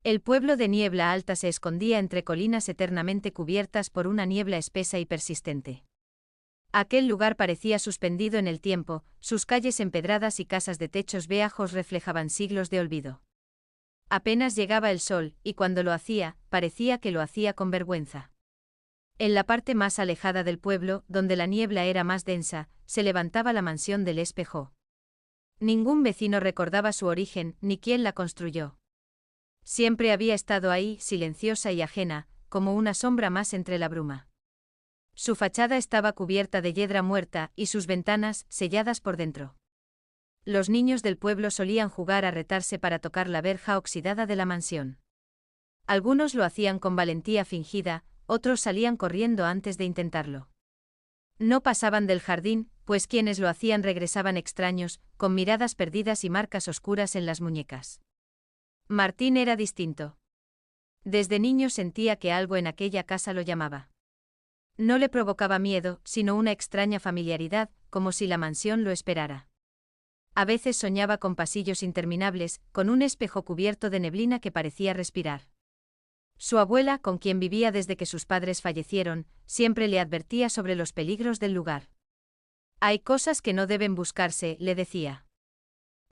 El pueblo de Niebla Alta se escondía entre colinas eternamente cubiertas por una niebla espesa y persistente. Aquel lugar parecía suspendido en el tiempo, sus calles empedradas y casas de techos viejos reflejaban siglos de olvido. Apenas llegaba el sol, y cuando lo hacía, parecía que lo hacía con vergüenza. En la parte más alejada del pueblo, donde la niebla era más densa, se levantaba la mansión del espejo. Ningún vecino recordaba su origen, ni quién la construyó. Siempre había estado ahí, silenciosa y ajena, como una sombra más entre la bruma. Su fachada estaba cubierta de hiedra muerta, y sus ventanas, selladas por dentro. Los niños del pueblo solían jugar a retarse para tocar la verja oxidada de la mansión. Algunos lo hacían con valentía fingida, otros salían corriendo antes de intentarlo. No pasaban del jardín, pues quienes lo hacían regresaban extraños, con miradas perdidas y marcas oscuras en las muñecas. Martín era distinto. Desde niño sentía que algo en aquella casa lo llamaba. No le provocaba miedo, sino una extraña familiaridad, como si la mansión lo esperara. A veces soñaba con pasillos interminables, con un espejo cubierto de neblina que parecía respirar. Su abuela, con quien vivía desde que sus padres fallecieron, siempre le advertía sobre los peligros del lugar. Hay cosas que no deben buscarse, le decía.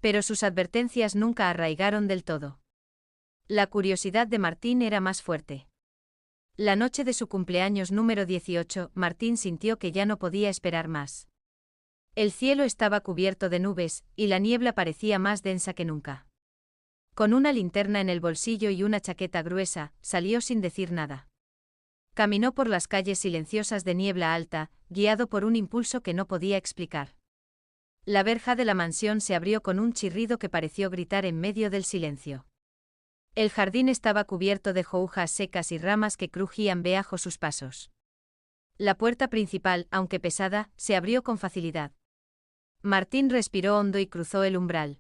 Pero sus advertencias nunca arraigaron del todo. La curiosidad de Martín era más fuerte. La noche de su cumpleaños número 18, Martín sintió que ya no podía esperar más. El cielo estaba cubierto de nubes, y la niebla parecía más densa que nunca. Con una linterna en el bolsillo y una chaqueta gruesa, salió sin decir nada. Caminó por las calles silenciosas de Niebla Alta, guiado por un impulso que no podía explicar. La verja de la mansión se abrió con un chirrido que pareció gritar en medio del silencio. El jardín estaba cubierto de hojas secas y ramas que crujían bajo sus pasos. La puerta principal, aunque pesada, se abrió con facilidad. Martín respiró hondo y cruzó el umbral.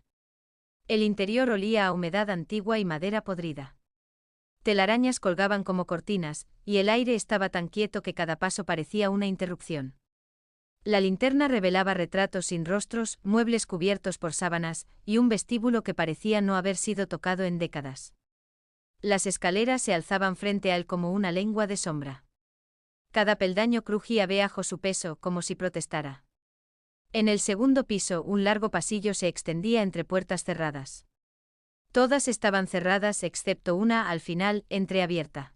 El interior olía a humedad antigua y madera podrida. Telarañas colgaban como cortinas, y el aire estaba tan quieto que cada paso parecía una interrupción. La linterna revelaba retratos sin rostros, muebles cubiertos por sábanas, y un vestíbulo que parecía no haber sido tocado en décadas. Las escaleras se alzaban frente a él como una lengua de sombra. Cada peldaño crujía bajo su peso, como si protestara. En el segundo piso, un largo pasillo se extendía entre puertas cerradas. Todas estaban cerradas excepto una, al final, entreabierta.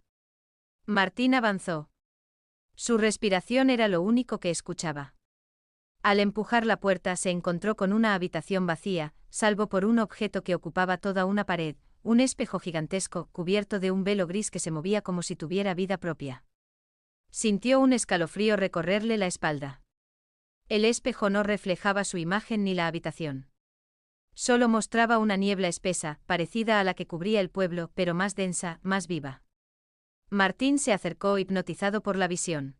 Martín avanzó. Su respiración era lo único que escuchaba. Al empujar la puerta se encontró con una habitación vacía, salvo por un objeto que ocupaba toda una pared, un espejo gigantesco, cubierto de un velo gris que se movía como si tuviera vida propia. Sintió un escalofrío recorrerle la espalda. El espejo no reflejaba su imagen ni la habitación. Solo mostraba una niebla espesa, parecida a la que cubría el pueblo, pero más densa, más viva. Martín se acercó hipnotizado por la visión.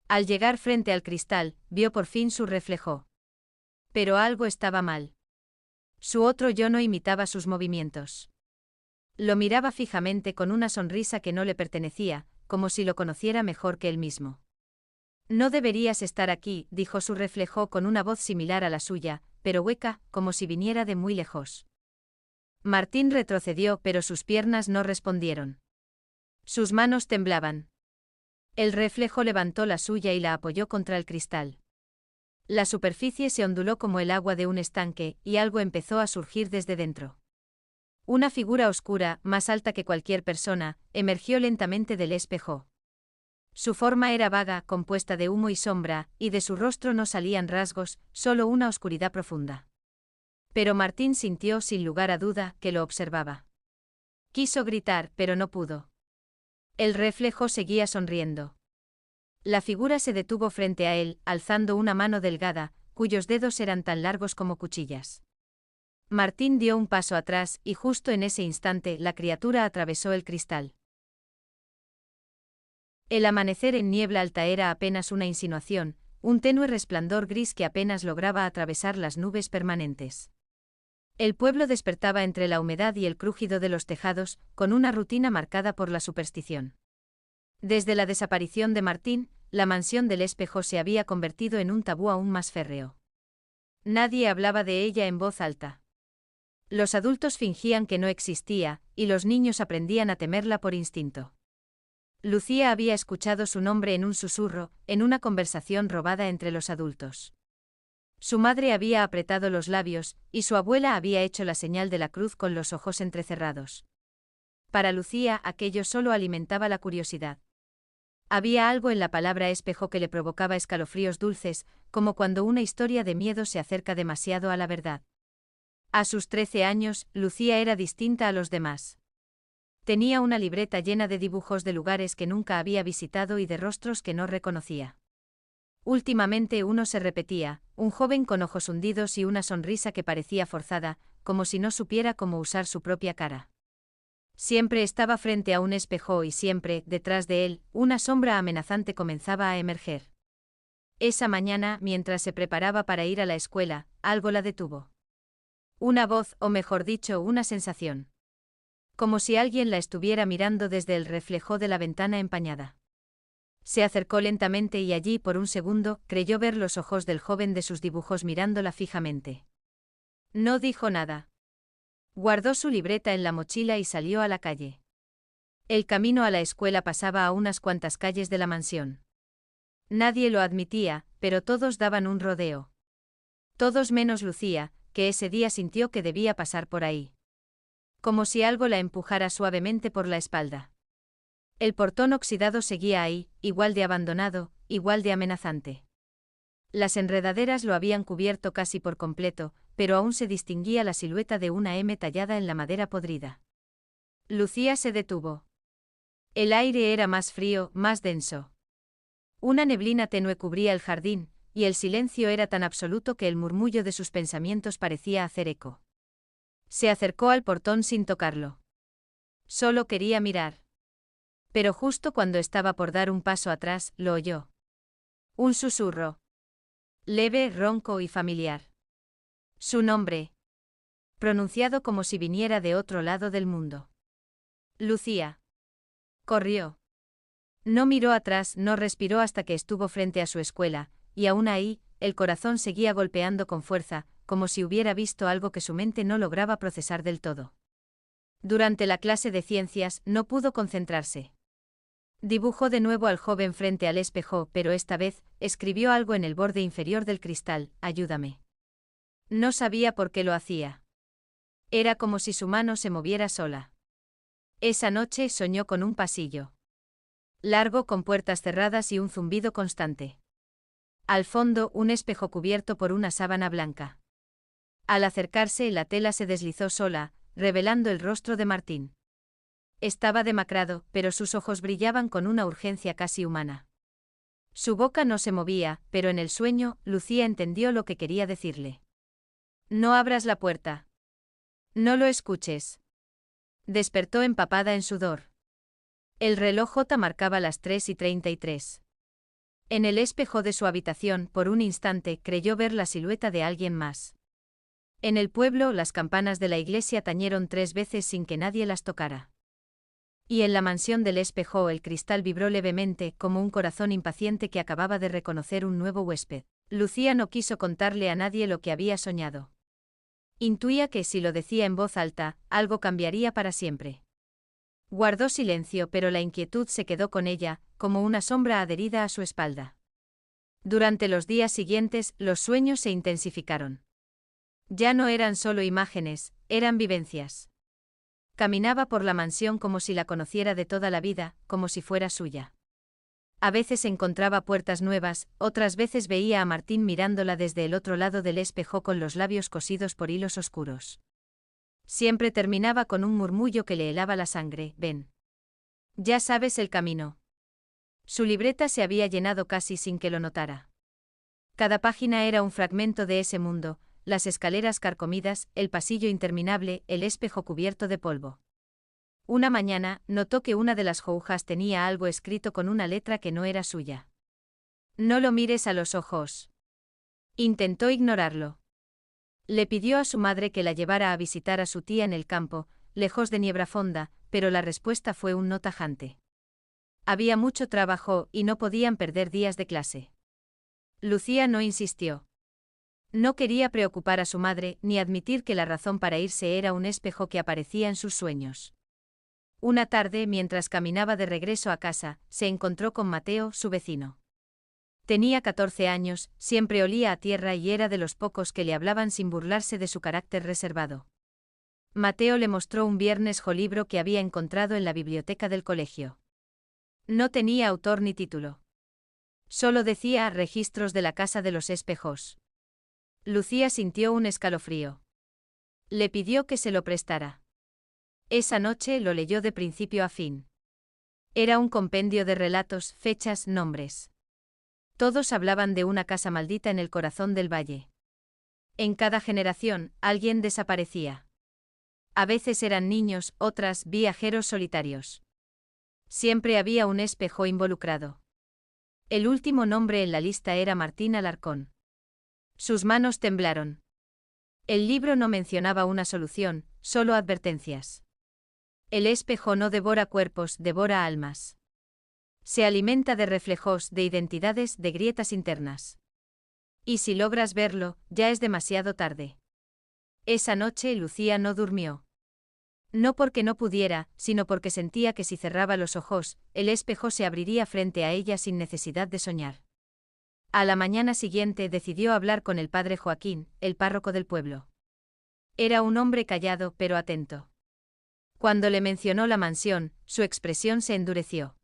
Al llegar frente al cristal, vio por fin su reflejo. Pero algo estaba mal. Su otro yo no imitaba sus movimientos. Lo miraba fijamente con una sonrisa que no le pertenecía, como si lo conociera mejor que él mismo. No deberías estar aquí, dijo su reflejo con una voz similar a la suya, pero hueca, como si viniera de muy lejos. Martín retrocedió, pero sus piernas no respondieron. Sus manos temblaban. El reflejo levantó la suya y la apoyó contra el cristal. La superficie se onduló como el agua de un estanque, y algo empezó a surgir desde dentro. Una figura oscura, más alta que cualquier persona, emergió lentamente del espejo. Su forma era vaga, compuesta de humo y sombra, y de su rostro no salían rasgos, solo una oscuridad profunda. Pero Martín sintió, sin lugar a duda, que lo observaba. Quiso gritar, pero no pudo. El reflejo seguía sonriendo. La figura se detuvo frente a él, alzando una mano delgada, cuyos dedos eran tan largos como cuchillas. Martín dio un paso atrás, y justo en ese instante la criatura atravesó el cristal. El amanecer en Niebla Alta era apenas una insinuación, un tenue resplandor gris que apenas lograba atravesar las nubes permanentes. El pueblo despertaba entre la humedad y el crujido de los tejados, con una rutina marcada por la superstición. Desde la desaparición de Martín, la mansión del espejo se había convertido en un tabú aún más férreo. Nadie hablaba de ella en voz alta. Los adultos fingían que no existía, y los niños aprendían a temerla por instinto. Lucía había escuchado su nombre en un susurro, en una conversación robada entre los adultos. Su madre había apretado los labios, y su abuela había hecho la señal de la cruz con los ojos entrecerrados. Para Lucía aquello solo alimentaba la curiosidad. Había algo en la palabra espejo que le provocaba escalofríos dulces, como cuando una historia de miedo se acerca demasiado a la verdad. A sus 13 años, Lucía era distinta a los demás. Tenía una libreta llena de dibujos de lugares que nunca había visitado y de rostros que no reconocía. Últimamente uno se repetía, un joven con ojos hundidos y una sonrisa que parecía forzada, como si no supiera cómo usar su propia cara. Siempre estaba frente a un espejo y siempre, detrás de él, una sombra amenazante comenzaba a emerger. Esa mañana, mientras se preparaba para ir a la escuela, algo la detuvo. Una voz, o mejor dicho, una sensación. Como si alguien la estuviera mirando desde el reflejo de la ventana empañada. Se acercó lentamente y allí, por un segundo, creyó ver los ojos del joven de sus dibujos mirándola fijamente. No dijo nada. Guardó su libreta en la mochila y salió a la calle. El camino a la escuela pasaba a unas cuantas calles de la mansión. Nadie lo admitía, pero todos daban un rodeo. Todos menos Lucía, que ese día sintió que debía pasar por ahí. Como si algo la empujara suavemente por la espalda. El portón oxidado seguía ahí, igual de abandonado, igual de amenazante. Las enredaderas lo habían cubierto casi por completo, pero aún se distinguía la silueta de una M tallada en la madera podrida. Lucía se detuvo. El aire era más frío, más denso. Una neblina tenue cubría el jardín, y el silencio era tan absoluto que el murmullo de sus pensamientos parecía hacer eco. Se acercó al portón sin tocarlo. Solo quería mirar. Pero justo cuando estaba por dar un paso atrás, lo oyó. Un susurro. Leve, ronco y familiar. Su nombre. Pronunciado como si viniera de otro lado del mundo. Lucía. Corrió. No miró atrás, no respiró hasta que estuvo frente a su escuela, y aún ahí, el corazón seguía golpeando con fuerza, como si hubiera visto algo que su mente no lograba procesar del todo. Durante la clase de ciencias, no pudo concentrarse. Dibujó de nuevo al joven frente al espejo, pero esta vez, escribió algo en el borde inferior del cristal: ayúdame. No sabía por qué lo hacía. Era como si su mano se moviera sola. Esa noche soñó con un pasillo. Largo, con puertas cerradas y un zumbido constante. Al fondo, un espejo cubierto por una sábana blanca. Al acercarse, la tela se deslizó sola, revelando el rostro de Martín. Estaba demacrado, pero sus ojos brillaban con una urgencia casi humana. Su boca no se movía, pero en el sueño, Lucía entendió lo que quería decirle. No abras la puerta. No lo escuches. Despertó empapada en sudor. El reloj J marcaba las 3:33. En el espejo de su habitación, por un instante, creyó ver la silueta de alguien más. En el pueblo, las campanas de la iglesia tañeron 3 veces sin que nadie las tocara. Y en la mansión del espejo el cristal vibró levemente, como un corazón impaciente que acababa de reconocer un nuevo huésped. Lucía no quiso contarle a nadie lo que había soñado. Intuía que si lo decía en voz alta, algo cambiaría para siempre. Guardó silencio, pero la inquietud se quedó con ella, como una sombra adherida a su espalda. Durante los días siguientes, los sueños se intensificaron. Ya no eran solo imágenes, eran vivencias. Caminaba por la mansión como si la conociera de toda la vida, como si fuera suya. A veces encontraba puertas nuevas, otras veces veía a Martín mirándola desde el otro lado del espejo con los labios cosidos por hilos oscuros. Siempre terminaba con un murmullo que le helaba la sangre: ven. Ya sabes el camino. Su libreta se había llenado casi sin que lo notara. Cada página era un fragmento de ese mundo: las escaleras carcomidas, el pasillo interminable, el espejo cubierto de polvo. Una mañana, notó que una de las hojas tenía algo escrito con una letra que no era suya. No lo mires a los ojos. Intentó ignorarlo. Le pidió a su madre que la llevara a visitar a su tía en el campo, lejos de Niebrafonda, pero la respuesta fue un no tajante. Había mucho trabajo y no podían perder días de clase. Lucía no insistió. No quería preocupar a su madre, ni admitir que la razón para irse era un espejo que aparecía en sus sueños. Una tarde, mientras caminaba de regreso a casa, se encontró con Mateo, su vecino. Tenía 14 años, siempre olía a tierra y era de los pocos que le hablaban sin burlarse de su carácter reservado. Mateo le mostró un viejo libro que había encontrado en la biblioteca del colegio. No tenía autor ni título. Solo decía Registros de la Casa de los Espejos. Lucía sintió un escalofrío. Le pidió que se lo prestara. Esa noche lo leyó de principio a fin. Era un compendio de relatos, fechas, nombres. Todos hablaban de una casa maldita en el corazón del valle. En cada generación, alguien desaparecía. A veces eran niños, otras, viajeros solitarios. Siempre había un espejo involucrado. El último nombre en la lista era Martín Alarcón. Sus manos temblaron. El libro no mencionaba una solución, solo advertencias. El espejo no devora cuerpos, devora almas. Se alimenta de reflejos, de identidades, de grietas internas. Y si logras verlo, ya es demasiado tarde. Esa noche Lucía no durmió. No porque no pudiera, sino porque sentía que si cerraba los ojos, el espejo se abriría frente a ella sin necesidad de soñar. A la mañana siguiente decidió hablar con el padre Joaquín, el párroco del pueblo. Era un hombre callado pero atento. Cuando le mencionó la mansión, su expresión se endureció.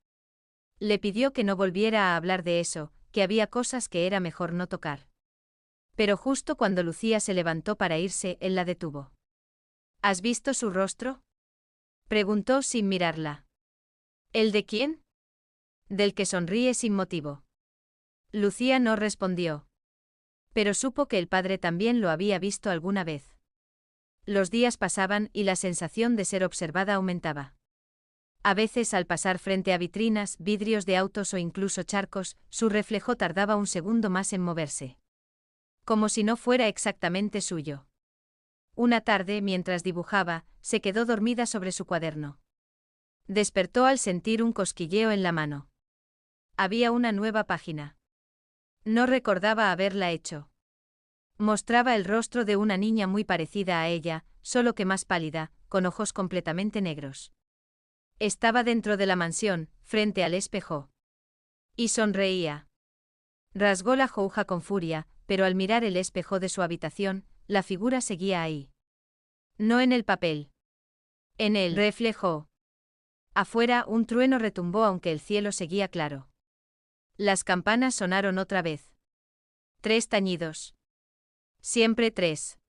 Le pidió que no volviera a hablar de eso, que había cosas que era mejor no tocar. Pero justo cuando Lucía se levantó para irse, él la detuvo. ¿Has visto su rostro?, preguntó sin mirarla. ¿El de quién? Del que sonríe sin motivo. Lucía no respondió. Pero supo que el padre también lo había visto alguna vez. Los días pasaban y la sensación de ser observada aumentaba. A veces al pasar frente a vitrinas, vidrios de autos o incluso charcos, su reflejo tardaba un segundo más en moverse. Como si no fuera exactamente suyo. Una tarde, mientras dibujaba, se quedó dormida sobre su cuaderno. Despertó al sentir un cosquilleo en la mano. Había una nueva página. No recordaba haberla hecho. Mostraba el rostro de una niña muy parecida a ella, solo que más pálida, con ojos completamente negros. Estaba dentro de la mansión, frente al espejo. Y sonreía. Rasgó la hoja con furia, pero al mirar el espejo de su habitación, la figura seguía ahí. No en el papel. En el reflejo. Afuera, un trueno retumbó aunque el cielo seguía claro. Las campanas sonaron otra vez. 3 tañidos. Siempre 3.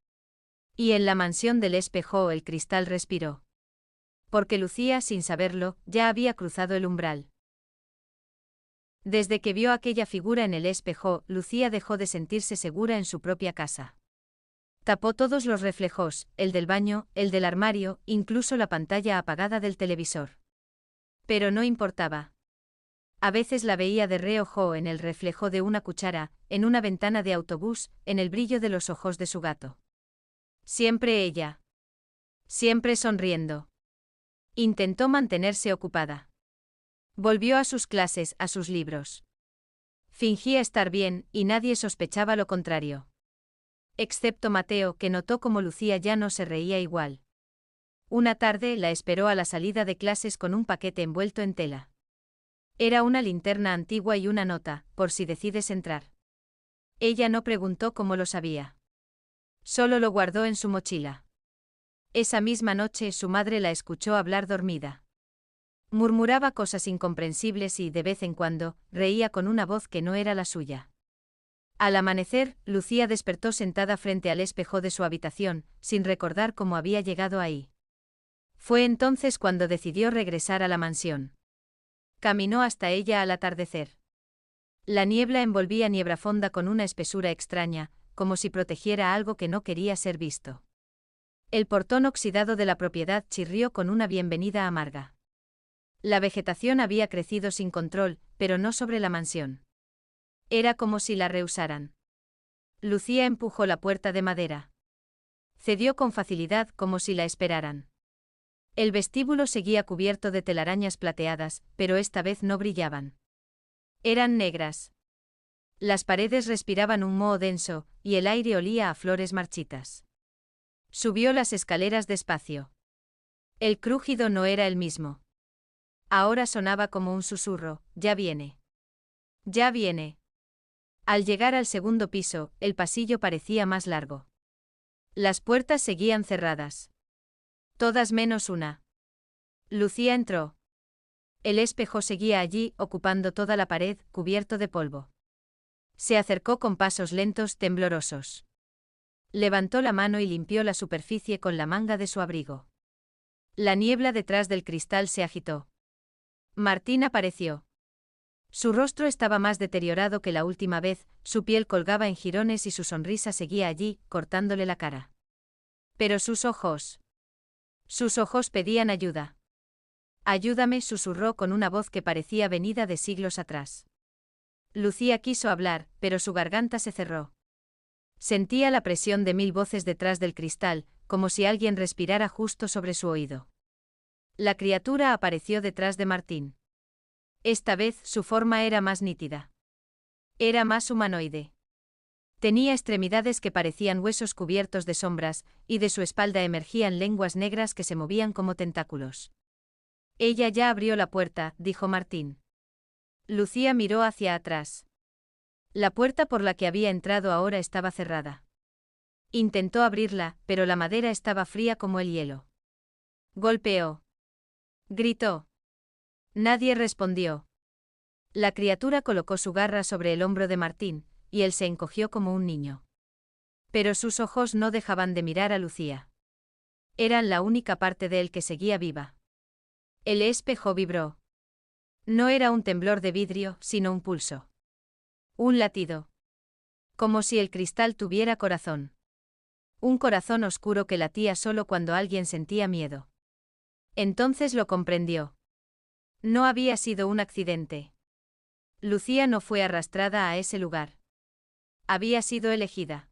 Y en la mansión del espejo el cristal respiró. Porque Lucía, sin saberlo, ya había cruzado el umbral. Desde que vio aquella figura en el espejo, Lucía dejó de sentirse segura en su propia casa. Tapó todos los reflejos, el del baño, el del armario, incluso la pantalla apagada del televisor. Pero no importaba. A veces la veía de reojo en el reflejo de una cuchara, en una ventana de autobús, en el brillo de los ojos de su gato. Siempre ella. Siempre sonriendo. Intentó mantenerse ocupada. Volvió a sus clases, a sus libros. Fingía estar bien, y nadie sospechaba lo contrario. Excepto Mateo, que notó cómo Lucía ya no se reía igual. Una tarde la esperó a la salida de clases con un paquete envuelto en tela. Era una linterna antigua y una nota, por si decides entrar. Ella no preguntó cómo lo sabía. Solo lo guardó en su mochila. Esa misma noche su madre la escuchó hablar dormida. Murmuraba cosas incomprensibles y, de vez en cuando, reía con una voz que no era la suya. Al amanecer, Lucía despertó sentada frente al espejo de su habitación, sin recordar cómo había llegado ahí. Fue entonces cuando decidió regresar a la mansión. Caminó hasta ella al atardecer. La niebla envolvía Niebrafonda con una espesura extraña, como si protegiera algo que no quería ser visto. El portón oxidado de la propiedad chirrió con una bienvenida amarga. La vegetación había crecido sin control, pero no sobre la mansión. Era como si la rehusaran. Lucía empujó la puerta de madera. Cedió con facilidad como si la esperaran. El vestíbulo seguía cubierto de telarañas plateadas, pero esta vez no brillaban. Eran negras. Las paredes respiraban un moho denso, y el aire olía a flores marchitas. Subió las escaleras despacio. El crujido no era el mismo. Ahora sonaba como un susurro: «Ya viene. Ya viene». Al llegar al segundo piso, el pasillo parecía más largo. Las puertas seguían cerradas. Todas menos una. Lucía entró. El espejo seguía allí, ocupando toda la pared, cubierto de polvo. Se acercó con pasos lentos, temblorosos. Levantó la mano y limpió la superficie con la manga de su abrigo. La niebla detrás del cristal se agitó. Martín apareció. Su rostro estaba más deteriorado que la última vez, su piel colgaba en jirones y su sonrisa seguía allí, cortándole la cara. Pero sus ojos pedían ayuda. «Ayúdame», susurró con una voz que parecía venida de siglos atrás. Lucía quiso hablar, pero su garganta se cerró. Sentía la presión de 1000 voces detrás del cristal, como si alguien respirara justo sobre su oído. La criatura apareció detrás de Martín. Esta vez su forma era más nítida. Era más humanoide. Tenía extremidades que parecían huesos cubiertos de sombras, y de su espalda emergían lenguas negras que se movían como tentáculos. «Ella ya abrió la puerta», dijo Martín. Lucía miró hacia atrás. La puerta por la que había entrado ahora estaba cerrada. Intentó abrirla, pero la madera estaba fría como el hielo. Golpeó. Gritó. Nadie respondió. La criatura colocó su garra sobre el hombro de Martín, y él se encogió como un niño. Pero sus ojos no dejaban de mirar a Lucía. Eran la única parte de él que seguía viva. El espejo vibró. No era un temblor de vidrio, sino un pulso. Un latido. Como si el cristal tuviera corazón. Un corazón oscuro que latía solo cuando alguien sentía miedo. Entonces lo comprendió. No había sido un accidente. Lucía no fue arrastrada a ese lugar. Había sido elegida.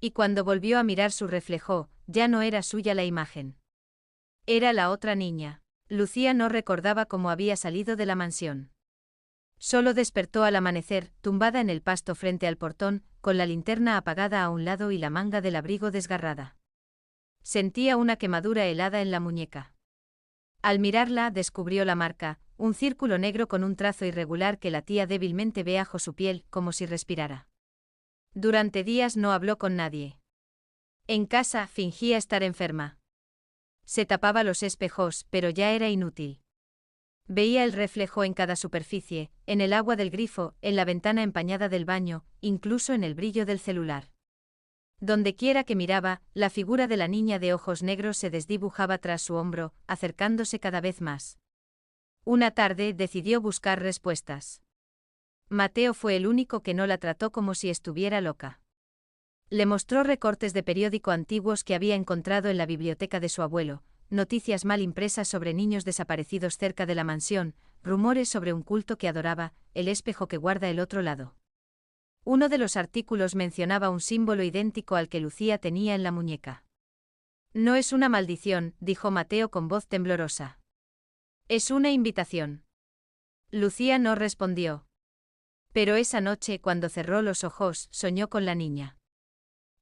Y cuando volvió a mirar su reflejo, ya no era suya la imagen. Era la otra niña. Lucía no recordaba cómo había salido de la mansión. Solo despertó al amanecer, tumbada en el pasto frente al portón, con la linterna apagada a un lado y la manga del abrigo desgarrada. Sentía una quemadura helada en la muñeca. Al mirarla, descubrió la marca, un círculo negro con un trazo irregular que latía débilmente bajo su piel, como si respirara. Durante días no habló con nadie. En casa, fingía estar enferma. Se tapaba los espejos, pero ya era inútil. Veía el reflejo en cada superficie, en el agua del grifo, en la ventana empañada del baño, incluso en el brillo del celular. Dondequiera que miraba, la figura de la niña de ojos negros se desdibujaba tras su hombro, acercándose cada vez más. Una tarde decidió buscar respuestas. Mateo fue el único que no la trató como si estuviera loca. Le mostró recortes de periódico antiguos que había encontrado en la biblioteca de su abuelo, noticias mal impresas sobre niños desaparecidos cerca de la mansión, rumores sobre un culto que adoraba, el espejo que guarda el otro lado. Uno de los artículos mencionaba un símbolo idéntico al que Lucía tenía en la muñeca. «No es una maldición», dijo Mateo con voz temblorosa. «Es una invitación». Lucía no respondió. Pero esa noche, cuando cerró los ojos, soñó con la niña.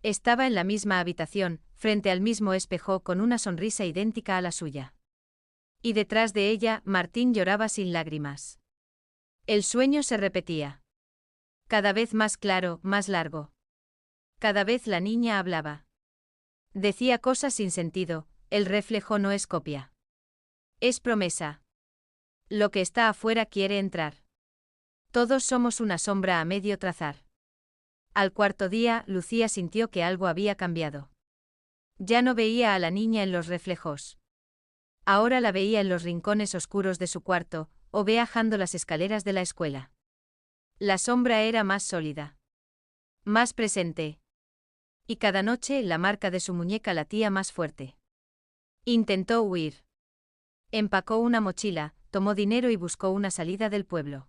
Estaba en la misma habitación, frente al mismo espejo con una sonrisa idéntica a la suya. Y detrás de ella, Martín lloraba sin lágrimas. El sueño se repetía. Cada vez más claro, más largo. Cada vez la niña hablaba. Decía cosas sin sentido: el reflejo no es copia. Es promesa. Lo que está afuera quiere entrar. Todos somos una sombra a medio trazar. Al cuarto día, Lucía sintió que algo había cambiado. Ya no veía a la niña en los reflejos. Ahora la veía en los rincones oscuros de su cuarto, o bajando las escaleras de la escuela. La sombra era más sólida. Más presente. Y cada noche la marca de su muñeca latía más fuerte. Intentó huir. Empacó una mochila, tomó dinero y buscó una salida del pueblo.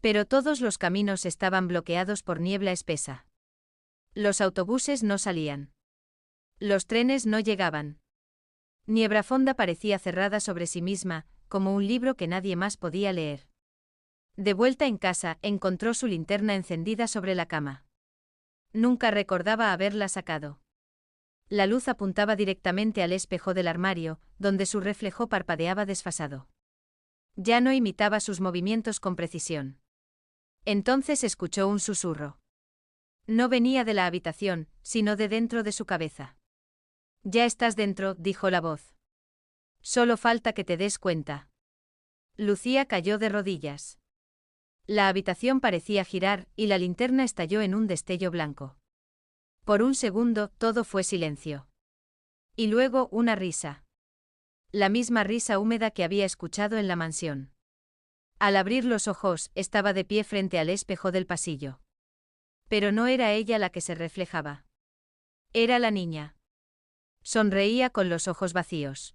Pero todos los caminos estaban bloqueados por niebla espesa. Los autobuses no salían. Los trenes no llegaban. Niebrafonda parecía cerrada sobre sí misma, como un libro que nadie más podía leer. De vuelta en casa, encontró su linterna encendida sobre la cama. Nunca recordaba haberla sacado. La luz apuntaba directamente al espejo del armario, donde su reflejo parpadeaba desfasado. Ya no imitaba sus movimientos con precisión. Entonces escuchó un susurro. No venía de la habitación, sino de dentro de su cabeza. Ya estás dentro, dijo la voz. Solo falta que te des cuenta. Lucía cayó de rodillas. La habitación parecía girar, y la linterna estalló en un destello blanco. Por un segundo, todo fue silencio. Y luego, una risa. La misma risa húmeda que había escuchado en la mansión. Al abrir los ojos, estaba de pie frente al espejo del pasillo. Pero no era ella la que se reflejaba. Era la niña. Sonreía con los ojos vacíos.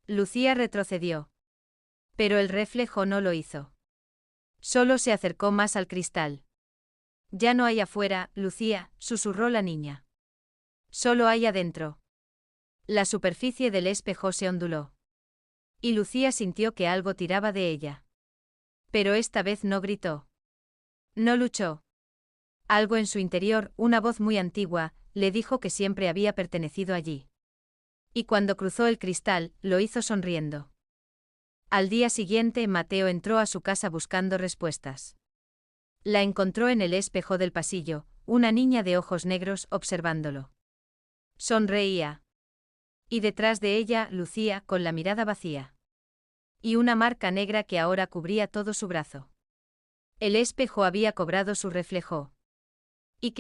Lucía retrocedió. Pero el reflejo no lo hizo. Solo se acercó más al cristal. Ya no hay afuera, Lucía, susurró la niña. Solo hay adentro. La superficie del espejo se onduló. Y Lucía sintió que algo tiraba de ella. Pero esta vez no gritó. No luchó. Algo en su interior, una voz muy antigua, le dijo que siempre había pertenecido allí. Y cuando cruzó el cristal, lo hizo sonriendo. Al día siguiente, Mateo entró a su casa buscando respuestas. La encontró en el espejo del pasillo, una niña de ojos negros observándolo. Sonreía. Y detrás de ella, Lucía, con la mirada vacía. Y una marca negra que ahora cubría todo su brazo. El espejo había cobrado su reflejo. ¿Y qué?